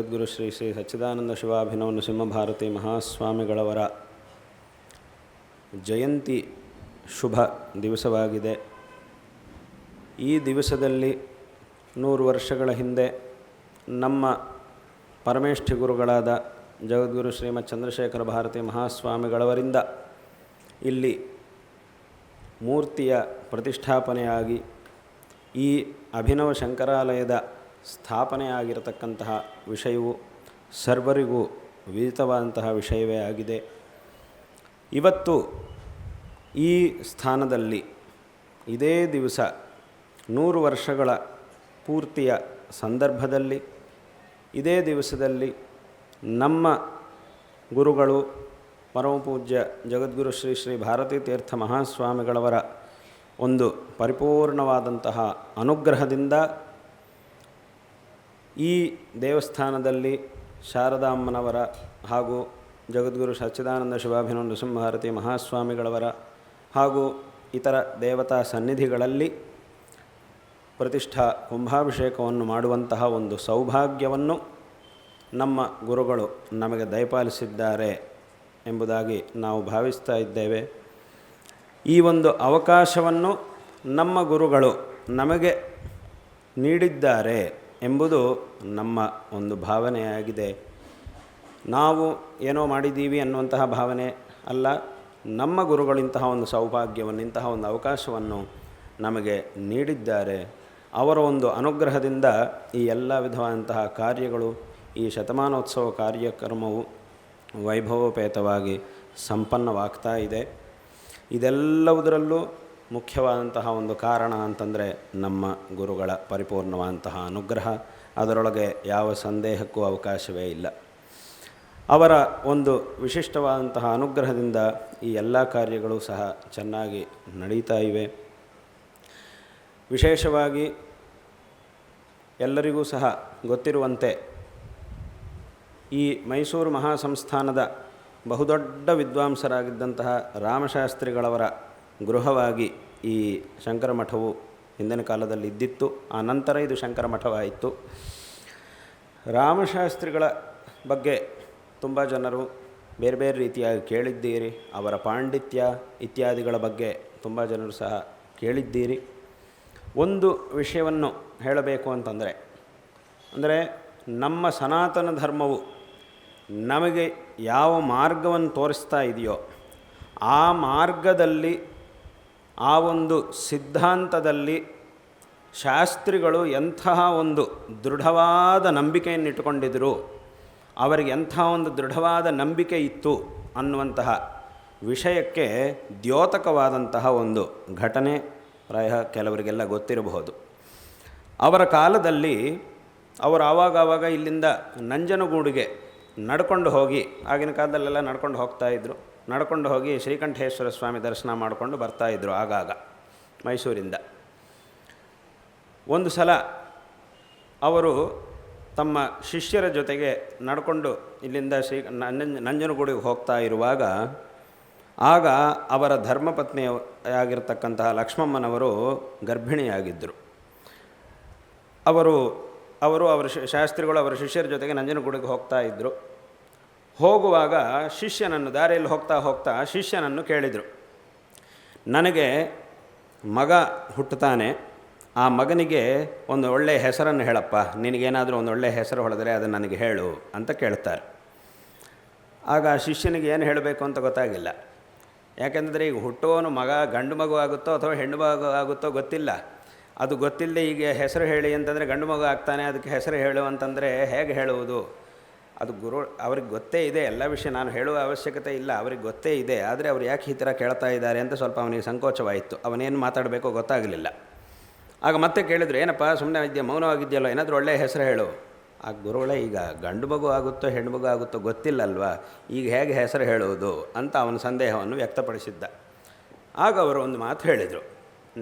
ಜಗದ್ಗುರು ಶ್ರೀ ಶ್ರೀ ಸಚ್ಚಿದಾನಂದ ಶಿವಾಭಿನವ ನೃಸಿಂಹಭಾರತಿ ಮಹಾಸ್ವಾಮಿಗಳವರ ಜಯಂತಿ ಶುಭ ದಿವಸವಾಗಿದೆ. ಈ ದಿವಸದಲ್ಲಿ 100 ವರ್ಷಗಳ ಹಿಂದೆ ನಮ್ಮ ಪರಮೇಷ್ಠಿ ಗುರುಗಳಾದ ಜಗದ್ಗುರು ಶ್ರೀಮತ್ ಚಂದ್ರಶೇಖರ ಭಾರತಿ ಮಹಾಸ್ವಾಮಿಗಳವರಿಂದ ಇಲ್ಲಿ ಮೂರ್ತಿಯ ಪ್ರತಿಷ್ಠಾಪನೆಯಾಗಿ ಈ ಅಭಿನವ ಶಂಕರಾಲಯದ ಸ್ಥಾಪನೆಯಾಗಿರತಕ್ಕಂತಹ ವಿಷಯವು ಸರ್ವರಿಗೂ ವಿದಿತವಾದಂತಹ ವಿಷಯವೇ ಆಗಿದೆ. ಇವತ್ತು ಈ ಸ್ಥಾನದಲ್ಲಿ ಇದೇ ದಿವಸ 100 ವರ್ಷಗಳ ಪೂರ್ತಿಯ ಸಂದರ್ಭದಲ್ಲಿ ಇದೇ ದಿವಸದಲ್ಲಿ ನಮ್ಮ ಗುರುಗಳು ಪರಮಪೂಜ್ಯ ಜಗದ್ಗುರು ಶ್ರೀ ಶ್ರೀ ಭಾರತೀ ತೀರ್ಥ ಮಹಾಸ್ವಾಮಿಗಳವರ ಒಂದು ಪರಿಪೂರ್ಣವಾದಂತಹ ಅನುಗ್ರಹದಿಂದ ಈ ದೇವಸ್ಥಾನದಲ್ಲಿ ಶಾರದಾಮ್ಮನವರ ಹಾಗೂ ಜಗದ್ಗುರು ಸಚ್ಚಿದಾನಂದ ಶಿವಾಭಿನವ ನೃಸಿಂಹಭಾರತಿ ಮಹಾಸ್ವಾಮಿಗಳವರ ಹಾಗೂ ಇತರ ದೇವತಾ ಸನ್ನಿಧಿಗಳಲ್ಲಿ ಪ್ರತಿಷ್ಠಾ ಕುಂಭಾಭಿಷೇಕವನ್ನು ಮಾಡುವಂತಹ ಒಂದು ಸೌಭಾಗ್ಯವನ್ನು ನಮ್ಮ ಗುರುಗಳು ನಮಗೆ ದಯಪಾಲಿಸಿದ್ದಾರೆ ಎಂಬುದಾಗಿ ನಾವು ಭಾವಿಸ್ತಾ ಇದ್ದೇವೆ. ಈ ಒಂದು ಅವಕಾಶವನ್ನು ನಮ್ಮ ಗುರುಗಳು ನಮಗೆ ನೀಡಿದ್ದಾರೆ ಎಂಬುದು ನಮ್ಮ ಒಂದು ಭಾವನೆಯಾಗಿದೆ. ನಾವು ಏನೋ ಮಾಡಿದ್ದೀವಿ ಅನ್ನುವಂತಹ ಭಾವನೆ ಅಲ್ಲ. ನಮ್ಮ ಗುರುಗಳಿಂತಹ ಒಂದು ಸೌಭಾಗ್ಯವನ್ನು, ಇಂತಹ ಒಂದು ಅವಕಾಶವನ್ನು ನಮಗೆ ನೀಡಿದ್ದಾರೆ. ಅವರ ಒಂದು ಅನುಗ್ರಹದಿಂದ ಈ ಎಲ್ಲ ವಿಧವಾದಂತಹ ಕಾರ್ಯಗಳು, ಈ ಶತಮಾನೋತ್ಸವ ಕಾರ್ಯಕ್ರಮವು ವೈಭವೋಪೇತವಾಗಿ ಸಂಪನ್ನವಾಗ್ತಾ ಇದೆ. ಇದೆಲ್ಲವುದರಲ್ಲೂ ಮುಖ್ಯವಾದಂತಹ ಒಂದು ಕಾರಣ ಅಂತಂದರೆ ನಮ್ಮ ಗುರುಗಳ ಪರಿಪೂರ್ಣವಾದಂತಹ ಅನುಗ್ರಹ. ಅದರೊಳಗೆ ಯಾವ ಸಂದೇಹಕ್ಕೂ ಅವಕಾಶವೇ ಇಲ್ಲ. ಅವರ ಒಂದು ವಿಶಿಷ್ಟವಾದಂತಹ ಅನುಗ್ರಹದಿಂದ ಈ ಎಲ್ಲ ಕಾರ್ಯಗಳು ಸಹ ಚೆನ್ನಾಗಿ ನಡೀತಾ ಇವೆ. ವಿಶೇಷವಾಗಿ ಎಲ್ಲರಿಗೂ ಸಹ ಗೊತ್ತಿರುವಂತೆ ಈ ಮೈಸೂರು ಮಹಾಸಂಸ್ಥಾನದ ಬಹುದೊಡ್ಡ ವಿದ್ವಾಂಸರಾಗಿದ್ದಂತಹ ರಾಮಶಾಸ್ತ್ರಿಗಳವರ ಗೃಹವಾಗಿ ಈ ಶಂಕರ ಮಠವು ಹಿಂದಿನ ಕಾಲದಲ್ಲಿ ಇದ್ದಿತ್ತು. ಆ ನಂತರ ಇದು ಶಂಕರ ಮಠವಾಯಿತು. ರಾಮಶಾಸ್ತ್ರಿಗಳ ಬಗ್ಗೆ ತುಂಬ ಜನರು ಬೇರೆ ಬೇರೆ ರೀತಿಯಾಗಿ ಕೇಳಿದ್ದೀರಿ. ಅವರ ಪಾಂಡಿತ್ಯ ಇತ್ಯಾದಿಗಳ ಬಗ್ಗೆ ತುಂಬ ಜನರು ಸಹ ಕೇಳಿದ್ದೀರಿ. ಒಂದು ವಿಷಯವನ್ನು ಹೇಳಬೇಕು ಅಂದರೆ ನಮ್ಮ ಸನಾತನ ಧರ್ಮವು ನಮಗೆ ಯಾವ ಮಾರ್ಗವನ್ನು ತೋರಿಸ್ತಾ ಇದೆಯೋ ಆ ಮಾರ್ಗದಲ್ಲಿ, ಆ ಒಂದು ಸಿದ್ಧಾಂತದಲ್ಲಿ ಶಾಸ್ತ್ರಿಗಳು ಎಂತಹ ಒಂದು ದೃಢವಾದ ನಂಬಿಕೆಯನ್ನು ಇಟ್ಟುಕೊಂಡಿದ್ದರು, ಅವರಿಗೆ ಎಂಥ ಒಂದು ದೃಢವಾದ ನಂಬಿಕೆ ಇತ್ತು ಅನ್ನುವಂತಹ ವಿಷಯಕ್ಕೆ ದ್ಯೋತಕವಾದಂತಹ ಒಂದು ಘಟನೆ ಪ್ರಾಯ ಕೆಲವರಿಗೆಲ್ಲ ಗೊತ್ತಿರಬಹುದು. ಅವರ ಕಾಲದಲ್ಲಿ ಅವರು ಆವಾಗವಾಗ ಇಲ್ಲಿಂದ ನಂಜನಗೂಡಿಗೆ ನಡ್ಕೊಂಡು ಹೋಗಿ, ಆಗಿನ ಕಾಲದಲ್ಲೆಲ್ಲ ನಡ್ಕೊಂಡು ಹೋಗ್ತಾಯಿದ್ರು, ನಡ್ಕೊಂಡು ಹೋಗಿ ಶ್ರೀಕಂಠೇಶ್ವರ ಸ್ವಾಮಿ ದರ್ಶನ ಮಾಡಿಕೊಂಡು ಬರ್ತಾಯಿದ್ರು ಆಗಾಗ ಮೈಸೂರಿಂದ. ಒಂದು ಸಲ ಅವರು ತಮ್ಮ ಶಿಷ್ಯರ ಜೊತೆಗೆ ನಡ್ಕೊಂಡು ಇಲ್ಲಿಂದ ನಂಜನಗೂಡಿಗೆ ಹೋಗ್ತಾ ಇರುವಾಗ ಆಗ ಅವರ ಧರ್ಮಪತ್ನಿಯಾಗಿರ್ತಕ್ಕಂತಹ ಲಕ್ಷ್ಮಮ್ಮನವರು ಗರ್ಭಿಣಿಯಾಗಿದ್ದರು. ಅವರ ಶಾಸ್ತ್ರಿಗಳು ಅವರ ಶಿಷ್ಯರ ಜೊತೆಗೆ ನಂಜನಗೂಡಿಗೆ ಹೋಗ್ತಾ ಇದ್ದರು. ಹೋಗುವಾಗ ಶಿಷ್ಯನನ್ನು, ದಾರಿಯಲ್ಲಿ ಹೋಗ್ತಾ ಶಿಷ್ಯನನ್ನು ಕೇಳಿದರು, ನನಗೆ ಮಗ ಹುಟ್ಟುತ್ತಾನೆ, ಆ ಮಗನಿಗೆ ಒಂದು ಒಳ್ಳೆಯ ಹೆಸರನ್ನು ಹೇಳಪ್ಪ, ನಿನಗೇನಾದರೂ ಒಂದು ಒಳ್ಳೆಯ ಹೆಸರು ಹೊಳೆದರೆ ಅದನ್ನು ನನಗೆ ಹೇಳು ಅಂತ ಕೇಳ್ತಾರೆ. ಆಗ ಆ ಶಿಷ್ಯನಿಗೆ ಏನು ಹೇಳಬೇಕು ಅಂತ ಗೊತ್ತಾಗಿಲ್ಲ. ಯಾಕೆಂದರೆ ಈಗ ಹುಟ್ಟುವವನು ಮಗ ಗಂಡು ಮಗು ಆಗುತ್ತೋ ಅಥವಾ ಹೆಣ್ಣು ಮಗು ಆಗುತ್ತೋ ಗೊತ್ತಿಲ್ಲ. ಅದು ಗೊತ್ತಿಲ್ಲದೆ ಈಗ ಹೆಸರು ಹೇಳಿ ಅಂತಂದರೆ ಗಂಡು ಮಗು ಆಗ್ತಾನೆ, ಅದಕ್ಕೆ ಹೆಸರು ಹೇಳು ಅಂತಂದರೆ ಹೇಗೆ ಹೇಳುವುದು? ಅದು ಅವ್ರಿಗೆ ಗೊತ್ತೇ ಇದೆ ಎಲ್ಲ ವಿಷಯ, ನಾನು ಹೇಳುವ ಅವಶ್ಯಕತೆ ಇಲ್ಲ, ಅವ್ರಿಗೆ ಗೊತ್ತೇ ಇದೆ. ಆದರೆ ಅವ್ರು ಯಾಕೆ ಈ ಥರ ಕೇಳ್ತಾ ಇದ್ದಾರೆ ಅಂತ ಸ್ವಲ್ಪ ಅವನಿಗೆ ಸಂಕೋಚವಾಯಿತು. ಅವನೇನು ಮಾತಾಡಬೇಕೋ ಗೊತ್ತಾಗಲಿಲ್ಲ. ಆಗ ಮತ್ತೆ ಕೇಳಿದ್ರು, ಏನಪ್ಪ ಸುಮ್ಮನೆ ಇದೆಯಾ, ಮೌನವಾಗಿದೆಯಲ್ಲೋ, ಏನಾದರೂ ಒಳ್ಳೆಯ ಹೆಸರು ಹೇಳು. ಆ ಗುರುಗಳೇ, ಈಗ ಗಂಡು ಮಗು ಆಗುತ್ತೋ ಹೆಣ್ಣು ಮಗು ಆಗುತ್ತೋ ಗೊತ್ತಿಲ್ಲಲ್ವಾ, ಈಗ ಹೇಗೆ ಹೆಸರು ಹೇಳುವುದು ಅಂತ ಅವನ ಸಂದೇಹವನ್ನು ವ್ಯಕ್ತಪಡಿಸಿದ್ದ. ಆಗ ಅವರು ಒಂದು ಮಾತು ಹೇಳಿದರು,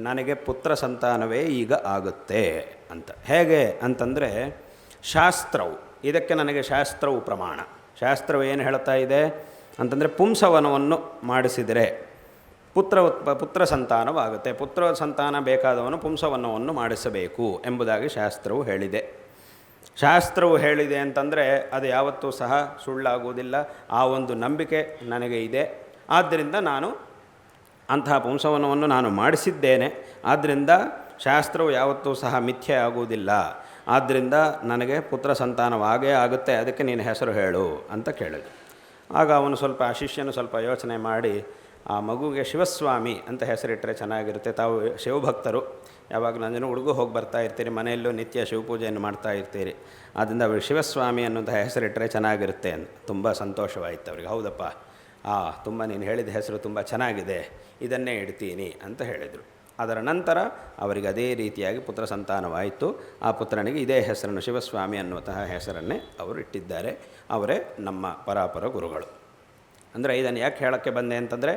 ನನಗೆ ಪುತ್ರ ಸಂತಾನವೇ ಈಗ ಆಗುತ್ತೆ ಅಂತ. ಹೇಗೆ ಅಂತಂದರೆ ಶಾಸ್ತ್ರವು, ಇದಕ್ಕೆ ನನಗೆ ಶಾಸ್ತ್ರವು ಪ್ರಮಾಣ. ಶಾಸ್ತ್ರವು ಏನು ಹೇಳ್ತಾ ಇದೆ ಅಂತಂದರೆ ಪುಂಸವನವನ್ನು ಮಾಡಿಸಿದರೆ ಪುತ್ರ ಸಂತಾನವಾಗುತ್ತೆ. ಪುತ್ರ ಸಂತಾನ ಬೇಕಾದವನು ಪುಂಸವನವನ್ನು ಮಾಡಿಸಬೇಕು ಎಂಬುದಾಗಿ ಶಾಸ್ತ್ರವು ಹೇಳಿದೆ. ಶಾಸ್ತ್ರವು ಹೇಳಿದೆ ಅಂತಂದರೆ ಅದು ಯಾವತ್ತೂ ಸಹ ಸುಳ್ಳಾಗುವುದಿಲ್ಲ. ಆ ಒಂದು ನಂಬಿಕೆ ನನಗೆ ಇದೆ. ಆದ್ದರಿಂದ ನಾನು ಅಂತಹ ಪುಂಸವನವನ್ನು ನಾನು ಮಾಡಿಸಿದ್ದೇನೆ. ಆದ್ದರಿಂದ ಶಾಸ್ತ್ರವು ಯಾವತ್ತೂ ಸಹ ಮಿಥ್ಯೆ ಆಗುವುದಿಲ್ಲ. ಆದ್ದರಿಂದ ನನಗೆ ಪುತ್ರ ಸಂತಾನವಾಗೇ ಆಗುತ್ತೆ, ಅದಕ್ಕೆ ನೀನು ಹೆಸರು ಹೇಳು ಅಂತ ಕೇಳಿದ್ರು. ಆಗ ಅವನು ಸ್ವಲ್ಪ ಆ ಶಿಷ್ಯನು ಸ್ವಲ್ಪ ಯೋಚನೆ ಮಾಡಿ ಆ ಮಗುಗೆ ಶಿವಸ್ವಾಮಿ ಅಂತ ಹೆಸರಿಟ್ಟರೆ ಚೆನ್ನಾಗಿರುತ್ತೆ. ತಾವು ಶಿವಭಕ್ತರು, ಯಾವಾಗ ನಂಜನ ಹುಡುಗು ಹೋಗಿ ಬರ್ತಾ ಇರ್ತೀರಿ, ಮನೆಯಲ್ಲೂ ನಿತ್ಯ ಶಿವಪೂಜೆಯನ್ನು ಮಾಡ್ತಾ ಇರ್ತೀರಿ, ಆದ್ದರಿಂದ ಅವರು ಶಿವಸ್ವಾಮಿ ಅನ್ನೋಂಥ ಹೆಸರಿಟ್ಟರೆ ಚೆನ್ನಾಗಿರುತ್ತೆ ಅಂತ ತುಂಬ ಸಂತೋಷವಾಯಿತು ಅವರಿಗೆ. ಹೌದಪ್ಪ, ತುಂಬ ನೀನು ಹೇಳಿದ ಹೆಸರು ತುಂಬ ಚೆನ್ನಾಗಿದೆ, ಇದನ್ನೇ ಇಡ್ತೀನಿ ಅಂತ ಹೇಳಿದರು. ಅದರ ನಂತರ ಅವರಿಗೆ ಅದೇ ರೀತಿಯಾಗಿ ಪುತ್ರ ಸಂತಾನವಾಯಿತು. ಆ ಪುತ್ರನಿಗೆ ಇದೇ ಹೆಸರನ್ನು ಶಿವಸ್ವಾಮಿ ಅನ್ನುವಂತಹ ಹೆಸರನ್ನೇ ಅವರು ಇಟ್ಟಿದ್ದಾರೆ. ಅವರೇ ನಮ್ಮ ಪರಾಪರ ಗುರುಗಳು. ಅಂದರೆ ಇದನ್ನು ಯಾಕೆ ಹೇಳೋಕ್ಕೆ ಬಂದೆ ಅಂತಂದರೆ,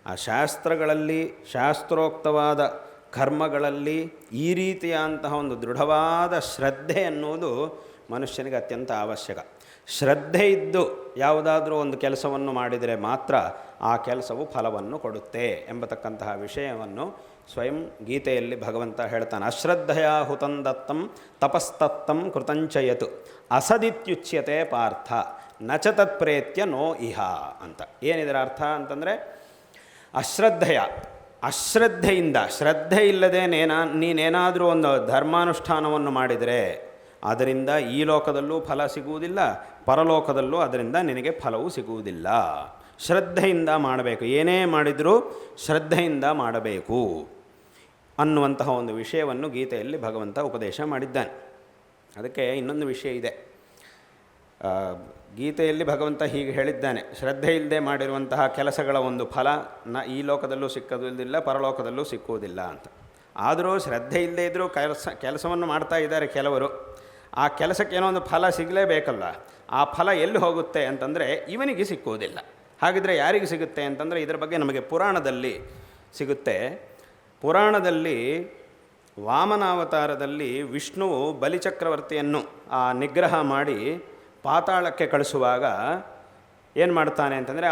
ಆ ಶಾಸ್ತ್ರಗಳಲ್ಲಿ, ಶಾಸ್ತ್ರೋಕ್ತವಾದ ಕರ್ಮಗಳಲ್ಲಿ ಈ ರೀತಿಯಾದಂತಹ ಒಂದು ದೃಢವಾದ ಶ್ರದ್ಧೆ ಅನ್ನೋದು ಮನುಷ್ಯನಿಗೆ ಅತ್ಯಂತ ಅವಶ್ಯಕ. ಶ್ರದ್ಧೆ ಇದ್ದು ಯಾವುದಾದ್ರೂ ಒಂದು ಕೆಲಸವನ್ನು ಮಾಡಿದರೆ ಮಾತ್ರ ಆ ಕೆಲಸವು ಫಲವನ್ನು ಕೊಡುತ್ತೆ ಎಂಬತಕ್ಕಂತಹ ವಿಷಯವನ್ನು ಸ್ವಯಂ ಗೀತೆಯಲ್ಲಿ ಭಗವಂತ ಹೇಳ್ತಾನೆ. ಅಶ್ರದ್ಧೆಯ ಹುತಂದತ್ತಂ ತಪಸ್ತತ್ತಂ ಕೃತಂಚಯತು ಅಸದಿತ್ಯುಚ್ಯತೆ ಪಾರ್ಥ ನಚ ತತ್ಪ್ರೇತ್ಯ ನೋ ಇಹ ಅಂತ. ಏನಿದರ ಅರ್ಥ ಅಂತಂದರೆ, ಅಶ್ರದ್ಧೆಯಿಂದ, ಶ್ರದ್ಧೆ ಇಲ್ಲದೆ ನೀನೇನಾದರೂ ಒಂದು ಧರ್ಮಾನುಷ್ಠಾನವನ್ನು ಮಾಡಿದರೆ ಅದರಿಂದ ಈ ಲೋಕದಲ್ಲೂ ಫಲ ಸಿಗುವುದಿಲ್ಲ, ಪರಲೋಕದಲ್ಲೂ ಅದರಿಂದ ನಿನಗೆ ಫಲವೂ ಸಿಗುವುದಿಲ್ಲ. ಶ್ರದ್ಧೆಯಿಂದ ಮಾಡಬೇಕು, ಏನೇ ಮಾಡಿದರೂ ಶ್ರದ್ಧೆಯಿಂದ ಮಾಡಬೇಕು ಅನ್ನುವಂತಹ ಒಂದು ವಿಷಯವನ್ನು ಗೀತೆಯಲ್ಲಿ ಭಗವಂತ ಉಪದೇಶ ಮಾಡಿದ್ದಾನೆ. ಅದಕ್ಕೆ ಇನ್ನೊಂದು ವಿಷಯ ಇದೆ. ಗೀತೆಯಲ್ಲಿ ಭಗವಂತ ಹೀಗೆ ಹೇಳಿದ್ದಾನೆ, ಶ್ರದ್ಧೆ ಇಲ್ಲದೆ ಮಾಡಿರುವಂತಹ ಕೆಲಸಗಳ ಒಂದು ಫಲ ಈ ಲೋಕದಲ್ಲೂ ಸಿಕ್ಕುವುದಿಲ್ಲ, ಪರಲೋಕದಲ್ಲೂ ಸಿಕ್ಕುವುದಿಲ್ಲ ಅಂತ. ಆದರೂ ಶ್ರದ್ಧೆ ಇಲ್ಲದೆ ಇದ್ದರೂ ಕೆಲಸವನ್ನು ಮಾಡ್ತಾ ಇದ್ದಾರೆ ಕೆಲವರು. ಆ ಕೆಲಸಕ್ಕೆ ಏನೋ ಒಂದು ಫಲ ಸಿಗಲೇಬೇಕಲ್ಲ. ಆ ಫಲ ಎಲ್ಲಿ ಹೋಗುತ್ತೆ ಅಂತಂದರೆ ಇವನಿಗೆ ಸಿಕ್ಕುವುದಿಲ್ಲ. ಹಾಗಿದ್ರೆ ಯಾರಿಗೆ ಸಿಗುತ್ತೆ ಅಂತಂದರೆ, ಇದರ ಬಗ್ಗೆ ನಮಗೆ ಪುರಾಣದಲ್ಲಿ ಸಿಗುತ್ತೆ. ಪುರಾಣದಲ್ಲಿ ವಾಮನಾವತಾರದಲ್ಲಿ ವಿಷ್ಣುವು ಬಲಿಚಕ್ರವರ್ತಿಯನ್ನು ನಿಗ್ರಹ ಮಾಡಿ ಪಾತಾಳಕ್ಕೆ ಕಳಿಸುವಾಗ ಏನು ಮಾಡ್ತಾನೆ ಅಂತಂದರೆ,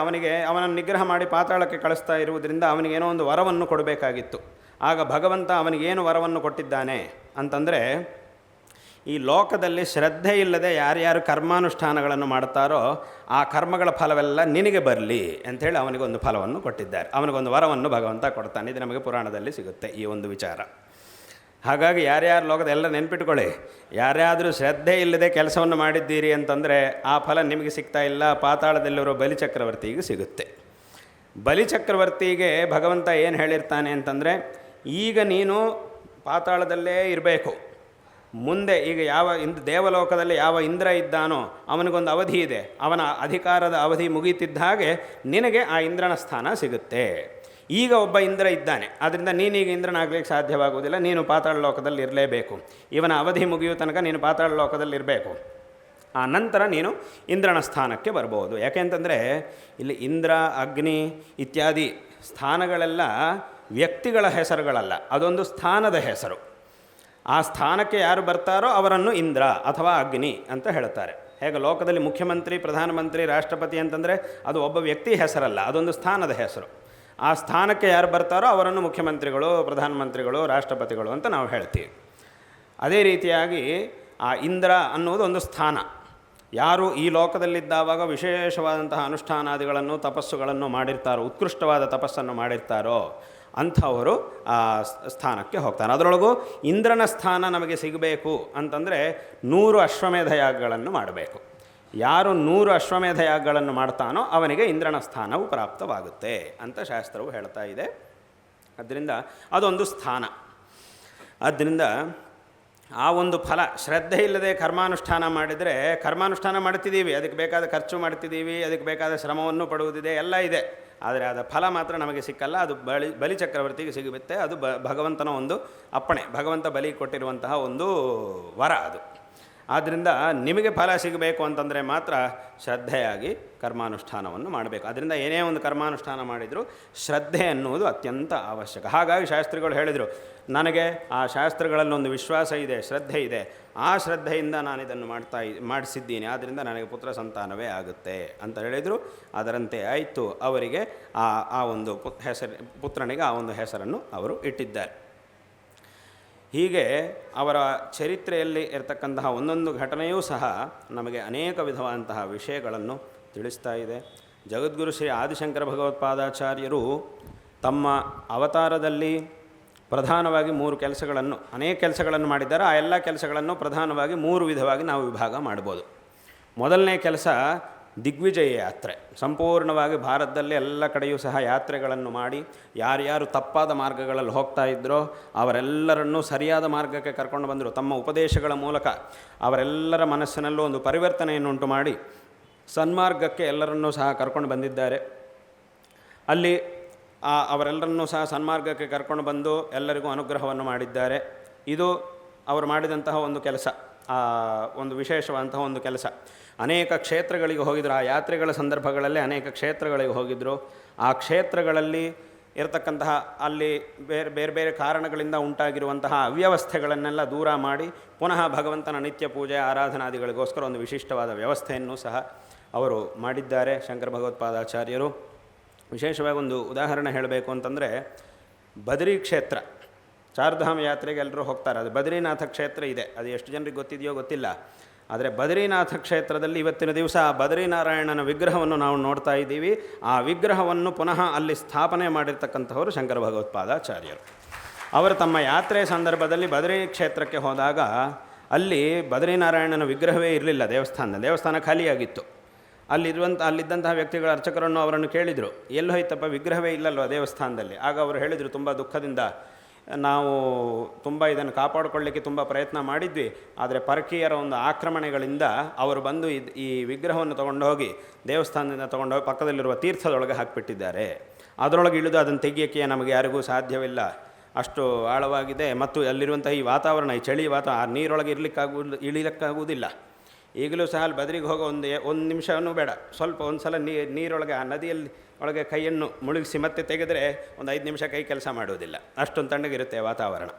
ಅವನನ್ನು ನಿಗ್ರಹ ಮಾಡಿ ಪಾತಾಳಕ್ಕೆ ಕಳಿಸ್ತಾ ಇರುವುದರಿಂದ ಅವನಿಗೇನೋ ಒಂದು ವರವನ್ನು ಕೊಡಬೇಕಾಗಿತ್ತು. ಆಗ ಭಗವಂತ ಅವನಿಗೇನು ವರವನ್ನು ಕೊಟ್ಟಿದ್ದಾನೆ ಅಂತಂದರೆ, ಈ ಲೋಕದಲ್ಲಿ ಶ್ರದ್ಧೆ ಇಲ್ಲದೆ ಯಾರ್ಯಾರು ಕರ್ಮಾನುಷ್ಠಾನಗಳನ್ನು ಮಾಡ್ತಾರೋ ಆ ಕರ್ಮಗಳ ಫಲವೆಲ್ಲ ನಿನಗೆ ಬರಲಿ ಅಂಥೇಳಿ ಅವನಿಗೊಂದು ಫಲವನ್ನು ಕೊಟ್ಟಿದ್ದಾರೆ. ಅವನಿಗೊಂದು ವರವನ್ನು ಭಗವಂತ ಕೊಡ್ತಾನೆ. ಇದು ನಮಗೆ ಪುರಾಣದಲ್ಲಿ ಸಿಗುತ್ತೆ ಈ ಒಂದು ವಿಚಾರ. ಹಾಗಾಗಿ ಯಾರ್ಯಾರು ಲೋಕದ ಎಲ್ಲ ನೆನ್ಪಿಟ್ಕೊಳ್ಳಿ, ಯಾರ್ಯಾದರೂ ಶ್ರದ್ಧೆ ಇಲ್ಲದೆ ಕೆಲಸವನ್ನು ಮಾಡಿದ್ದೀರಿ ಅಂತಂದರೆ ಆ ಫಲ ನಿಮಗೆ ಸಿಗ್ತಾ ಇಲ್ಲ, ಪಾತಾಳದಲ್ಲಿರೋ ಬಲಿಚಕ್ರವರ್ತಿಗೆ ಸಿಗುತ್ತೆ. ಬಲಿಚಕ್ರವರ್ತಿಗೆ ಭಗವಂತ ಏನು ಹೇಳಿರ್ತಾನೆ ಅಂತಂದರೆ, ಈಗ ನೀನು ಪಾತಾಳದಲ್ಲೇ ಇರಬೇಕು, ಮುಂದೆ ಈಗ ದೇವಲೋಕದಲ್ಲಿ ಯಾವ ಇಂದ್ರ ಇದ್ದಾನೋ ಅವನಿಗೊಂದು ಅವಧಿ ಇದೆ, ಅವನ ಅಧಿಕಾರದ ಅವಧಿ ಮುಗಿಯುತ್ತಿದ್ದ ಹಾಗೆ ನಿನಗೆ ಆ ಇಂದ್ರನ ಸ್ಥಾನ ಸಿಗುತ್ತೆ. ಈಗ ಒಬ್ಬ ಇಂದ್ರ ಇದ್ದಾನೆ, ಆದ್ದರಿಂದ ನೀನೀಗ ಇಂದ್ರನಾಗಲಿಕ್ಕೆ ಸಾಧ್ಯವಾಗುವುದಿಲ್ಲ, ನೀನು ಪಾತಾಳ ಲೋಕದಲ್ಲಿ ಇರಲೇಬೇಕು. ಇವನ ಅವಧಿ ಮುಗಿಯುವ ತನಕ ನೀನು ಪಾತಾಳ ಲೋಕದಲ್ಲಿ ಇರಬೇಕು. ಆ ನಂತರ ನೀನು ಇಂದ್ರನ ಸ್ಥಾನಕ್ಕೆ ಬರ್ಬೋದು. ಯಾಕೆಂತಂದರೆ ಇಲ್ಲಿ ಇಂದ್ರ, ಅಗ್ನಿ ಇತ್ಯಾದಿ ಸ್ಥಾನಗಳೆಲ್ಲ ವ್ಯಕ್ತಿಗಳ ಹೆಸರುಗಳಲ್ಲ, ಅದೊಂದು ಸ್ಥಾನದ ಹೆಸರು. ಆ ಸ್ಥಾನಕ್ಕೆ ಯಾರು ಬರ್ತಾರೋ ಅವರನ್ನು ಇಂದ್ರ ಅಥವಾ ಅಗ್ನಿ ಅಂತ ಹೇಳ್ತಾರೆ. ಹೇಗೆ ಲೋಕದಲ್ಲಿ ಮುಖ್ಯಮಂತ್ರಿ, ಪ್ರಧಾನಮಂತ್ರಿ, ರಾಷ್ಟ್ರಪತಿ ಅಂತಂದರೆ ಅದು ಒಬ್ಬ ವ್ಯಕ್ತಿ ಹೆಸರಲ್ಲ, ಅದೊಂದು ಸ್ಥಾನದ ಹೆಸರು. ಆ ಸ್ಥಾನಕ್ಕೆ ಯಾರು ಬರ್ತಾರೋ ಅವರನ್ನು ಮುಖ್ಯಮಂತ್ರಿಗಳು, ಪ್ರಧಾನಮಂತ್ರಿಗಳು, ರಾಷ್ಟ್ರಪತಿಗಳು ಅಂತ ನಾವು ಹೇಳ್ತೀವಿ. ಅದೇ ರೀತಿಯಾಗಿ ಆ ಇಂದ್ರ ಅನ್ನೋದು ಒಂದು ಸ್ಥಾನ. ಯಾರು ಈ ಲೋಕದಲ್ಲಿದ್ದಾವಾಗ ವಿಶೇಷವಾದಂತಹ ಅನುಷ್ಠಾನಾದಿಗಳನ್ನು, ತಪಸ್ಸುಗಳನ್ನು ಮಾಡಿರ್ತಾರೋ, ಉತ್ಕೃಷ್ಟವಾದ ತಪಸ್ಸನ್ನು ಮಾಡಿರ್ತಾರೋ ಅಂಥವರು ಆ ಸ್ಥಾನಕ್ಕೆ ಹೋಗ್ತಾನೆ. ಅದರೊಳಗೂ ಇಂದ್ರನ ಸ್ಥಾನ ನಮಗೆ ಸಿಗಬೇಕು ಅಂತಂದರೆ 100 ಅಶ್ವಮೇಧ ಯಾಗಗಳನ್ನು ಮಾಡಬೇಕು. ಯಾರು 100 ಅಶ್ವಮೇಧ ಯಾಗಗಳನ್ನು ಮಾಡ್ತಾನೋ ಅವನಿಗೆ ಇಂದ್ರನ ಸ್ಥಾನವು ಪ್ರಾಪ್ತವಾಗುತ್ತೆ ಅಂತ ಶಾಸ್ತ್ರವು ಹೇಳ್ತಾ ಇದೆ. ಆದ್ದರಿಂದ ಅದೊಂದು ಸ್ಥಾನ. ಆದ್ದರಿಂದ ಆ ಒಂದು ಫಲ, ಶ್ರದ್ಧೆ ಇಲ್ಲದೆ ಕರ್ಮಾನುಷ್ಠಾನ ಮಾಡಿದರೆ, ಕರ್ಮಾನುಷ್ಠಾನ ಮಾಡ್ತಿದ್ದೀವಿ, ಅದಕ್ಕೆ ಬೇಕಾದ ಖರ್ಚು ಮಾಡ್ತಿದ್ದೀವಿ, ಅದಕ್ಕೆ ಬೇಕಾದ ಶ್ರಮವನ್ನು ಪಡುವುದಿದೆ, ಎಲ್ಲ ಇದೆ, ಆದರೆ ಅದರ ಫಲ ಮಾತ್ರ ನಮಗೆ ಸಿಕ್ಕಲ್ಲ. ಅದು ಬಲಿಚಕ್ರವರ್ತಿಗೆ ಸಿಗುತ್ತೆ. ಅದು ಭಗವಂತನ ಒಂದು ಅಪ್ಪಣೆ, ಭಗವಂತ ಬಲಿ ಕೊಟ್ಟಿರುವಂತಹ ಒಂದು ವರ ಅದು. ಆದ್ದರಿಂದ ನಿಮಗೆ ಫಲ ಸಿಗಬೇಕು ಅಂತಂದರೆ ಮಾತ್ರ ಶ್ರದ್ಧೆಯಾಗಿ ಕರ್ಮಾನುಷ್ಠಾನವನ್ನು ಮಾಡಬೇಕು. ಅದರಿಂದ ಏನೇ ಒಂದು ಕರ್ಮಾನುಷ್ಠಾನ ಮಾಡಿದರೂ ಶ್ರದ್ಧೆ ಅನ್ನುವುದು ಅತ್ಯಂತ ಅವಶ್ಯಕ. ಹಾಗಾಗಿ ಶಾಸ್ತ್ರಿಗಳು ಹೇಳಿದರು, ನನಗೆ ಆ ಶಾಸ್ತ್ರಗಳಲ್ಲೊಂದು ವಿಶ್ವಾಸ ಇದೆ, ಶ್ರದ್ಧೆ ಇದೆ, ಆ ಶ್ರದ್ಧೆಯಿಂದ ನಾನು ಇದನ್ನು ಮಾಡಿಸಿದ್ದೀನಿ, ಆದ್ದರಿಂದ ನನಗೆ ಪುತ್ರ ಸಂತಾನವೇ ಆಗುತ್ತೆ ಅಂತ ಹೇಳಿದರು. ಅದರಂತೆ ಆಯಿತು. ಅವರಿಗೆ ಆ ಒಂದು ಪುತ್ರನಿಗೆ ಆ ಒಂದು ಹೆಸರನ್ನು ಅವರು ಇಟ್ಟಿದ್ದಾರೆ. ಹೀಗೆ ಅವರ ಚರಿತ್ರೆಯಲ್ಲಿ ಇರತಕ್ಕಂತಹ ಒಂದೊಂದು ಘಟನೆಯೂ ಸಹ ನಮಗೆ ಅನೇಕ ವಿಧವಾದಂತಹ ವಿಷಯಗಳನ್ನು ತಿಳಿಸ್ತಾ ಇದೆ. ಜಗದ್ಗುರು ಶ್ರೀ ಆದಿಶಂಕರ ಭಗವತ್ಪಾದಾಚಾರ್ಯರು ತಮ್ಮ ಅವತಾರದಲ್ಲಿ ಪ್ರಧಾನವಾಗಿ 3 ಕೆಲಸಗಳನ್ನು, ಅನೇಕ ಕೆಲಸಗಳನ್ನು ಮಾಡಿದ್ದಾರೆ. ಆ ಎಲ್ಲ ಕೆಲಸಗಳನ್ನು ಪ್ರಧಾನವಾಗಿ 3 ವಿಧವಾಗಿ ನಾವು ವಿಭಾಗ ಮಾಡ್ಬೋದು. ಮೊದಲನೇ ಕೆಲಸ ದಿಗ್ವಿಜಯ ಯಾತ್ರೆ. ಸಂಪೂರ್ಣವಾಗಿ ಭಾರತದಲ್ಲಿ ಎಲ್ಲ ಕಡೆಯೂ ಸಹ ಯಾತ್ರೆಗಳನ್ನು ಮಾಡಿ ಯಾರ್ಯಾರು ತಪ್ಪಾದ ಮಾರ್ಗಗಳಲ್ಲಿ ಹೋಗ್ತಾ ಇದ್ದರೋ ಅವರೆಲ್ಲರನ್ನೂ ಸರಿಯಾದ ಮಾರ್ಗಕ್ಕೆ ಕರ್ಕೊಂಡು ಬಂದರು. ತಮ್ಮ ಉಪದೇಶಗಳ ಮೂಲಕ ಅವರೆಲ್ಲರ ಮನಸ್ಸಿನಲ್ಲೂ ಒಂದು ಪರಿವರ್ತನೆಯನ್ನುಂಟು ಮಾಡಿ ಸನ್ಮಾರ್ಗಕ್ಕೆ ಎಲ್ಲರನ್ನೂ ಸಹ ಕರ್ಕೊಂಡು ಬಂದಿದ್ದಾರೆ. ಅಲ್ಲಿ ಅವರೆಲ್ಲರನ್ನೂ ಸಹ ಸನ್ಮಾರ್ಗಕ್ಕೆ ಕರ್ಕೊಂಡು ಬಂದು ಎಲ್ಲರಿಗೂ ಅನುಗ್ರಹವನ್ನು ಮಾಡಿದ್ದಾರೆ. ಇದು ಅವರು ಮಾಡಿದಂತಹ ಒಂದು ಕೆಲಸ, ಒಂದು ವಿಶೇಷವಾದಂತಹ ಒಂದು ಕೆಲಸ. ಅನೇಕ ಕ್ಷೇತ್ರಗಳಿಗೆ ಹೋಗಿದ್ದರು. ಆ ಯಾತ್ರೆಗಳ ಸಂದರ್ಭಗಳಲ್ಲಿ ಅನೇಕ ಕ್ಷೇತ್ರಗಳಿಗೆ ಹೋಗಿದ್ದರು. ಆ ಕ್ಷೇತ್ರಗಳಲ್ಲಿ ಇರತಕ್ಕಂತಹ ಅಲ್ಲಿ ಬೇರೆ ಬೇರೆ ಕಾರಣಗಳಿಂದ ಉಂಟಾಗಿರುವಂತಹ ಅವ್ಯವಸ್ಥೆಗಳನ್ನೆಲ್ಲ ದೂರ ಮಾಡಿ ಪುನಃ ಭಗವಂತನ ನಿತ್ಯ ಪೂಜೆ ಆರಾಧನಾದಿಗಳಿಗೋಸ್ಕರ ಒಂದು ವಿಶಿಷ್ಟವಾದ ವ್ಯವಸ್ಥೆಯನ್ನು ಸಹ ಅವರು ಮಾಡಿದ್ದಾರೆ ಶಂಕರ ಭಗವತ್ಪಾದಾಚಾರ್ಯರು. ವಿಶೇಷವಾಗಿ ಒಂದು ಉದಾಹರಣೆ ಹೇಳಬೇಕು ಅಂತಂದರೆ, ಬದರಿ ಕ್ಷೇತ್ರ, ಚಾರ್ಧಾಮ ಯಾತ್ರೆಗೆ ಎಲ್ಲರೂ ಹೋಗ್ತಾರೆ. ಅದು ಬದ್ರಿನಾಥ ಕ್ಷೇತ್ರ ಇದೆ. ಅದು ಎಷ್ಟು ಜನರಿಗೆ ಗೊತ್ತಿದೆಯೋ ಗೊತ್ತಿಲ್ಲ. ಆದರೆ ಬದ್ರಿನಾಥ ಕ್ಷೇತ್ರದಲ್ಲಿ ಇವತ್ತಿನ ದಿವಸ ಆ ಬದ್ರಿನಾರಾಯಣನ ವಿಗ್ರಹವನ್ನು ನಾವು ನೋಡ್ತಾ ಇದ್ದೀವಿ. ಆ ವಿಗ್ರಹವನ್ನು ಪುನಃ ಅಲ್ಲಿ ಸ್ಥಾಪನೆ ಮಾಡಿರ್ತಕ್ಕಂಥವರು ಶಂಕರ ಭಗವತ್ಪಾದಾಚಾರ್ಯರು. ಅವರು ತಮ್ಮ ಯಾತ್ರೆ ಸಂದರ್ಭದಲ್ಲಿ ಬದ್ರಿ ಕ್ಷೇತ್ರಕ್ಕೆ ಹೋದಾಗ ಅಲ್ಲಿ ಬದ್ರಿನಾರಾಯಣನ ವಿಗ್ರಹವೇ ಇರಲಿಲ್ಲ. ದೇವಸ್ಥಾನ ಖಾಲಿಯಾಗಿತ್ತು. ಅಲ್ಲಿದ್ದಂತಹ ವ್ಯಕ್ತಿಗಳ ಅರ್ಚಕರನ್ನು ಅವರನ್ನು ಕೇಳಿದರು, ಎಲ್ಲಿ ಹೋಯ್ತಪ್ಪ, ವಿಗ್ರಹವೇ ಇಲ್ಲಲ್ವ ದೇವಸ್ಥಾನದಲ್ಲಿ. ಆಗ ಅವರು ಹೇಳಿದರು ತುಂಬ ದುಃಖದಿಂದ, ನಾವು ತುಂಬ ಇದನ್ನು ಕಾಪಾಡಿಕೊಳ್ಳಲಿಕ್ಕೆ ತುಂಬ ಪ್ರಯತ್ನ ಮಾಡಿದ್ವಿ, ಆದರೆ ಪರಕೀಯರ ಒಂದು ಆಕ್ರಮಣೆಗಳಿಂದ ಅವರು ಬಂದು ಈ ವಿಗ್ರಹವನ್ನು ತೊಗೊಂಡೋಗಿ ದೇವಸ್ಥಾನದಿಂದ ತೊಗೊಂಡೋಗಿ ಪಕ್ಕದಲ್ಲಿರುವ ತೀರ್ಥದೊಳಗೆ ಹಾಕಿಬಿಟ್ಟಿದ್ದಾರೆ. ಅದರೊಳಗೆ ಇಳಿದು ಅದನ್ನು ತೆಗಿಯೋಕ್ಕೆ ನಮಗೆ ಯಾರಿಗೂ ಸಾಧ್ಯವಿಲ್ಲ, ಅಷ್ಟು ಆಳವಾಗಿದೆ. ಮತ್ತು ಅಲ್ಲಿರುವಂಥ ಈ ವಾತಾವರಣ, ಈ ಚಳಿ ವಾತಾವರಣ, ಆ ನೀರೊಳಗೆ ಇಳಿಲಿಕ್ಕಾಗುವುದಿಲ್ಲ. ಈಗಲೂ ಸಹ ಅಲ್ಲಿ ಬದರಿಗೆ ಹೋಗೋ ಒಂದು ನಿಮಿಷವೂ ಬೇಡ, ಸ್ವಲ್ಪ ಒಂದು ಸಲ ನೀರೊಳಗೆ ಆ ನದಿಯಲ್ಲಿ ಒಳಗೆ ಕೈಯನ್ನು ಮುಳುಗಿಸಿ ಮತ್ತೆ ತೆಗೆದರೆ ಒಂದು 5 ನಿಮಿಷ ಕೈ ಕೆಲಸ ಮಾಡುವುದಿಲ್ಲ, ಅಷ್ಟೊಂದು ತಣ್ಣಗಿರುತ್ತೆ ವಾತಾವರಣ.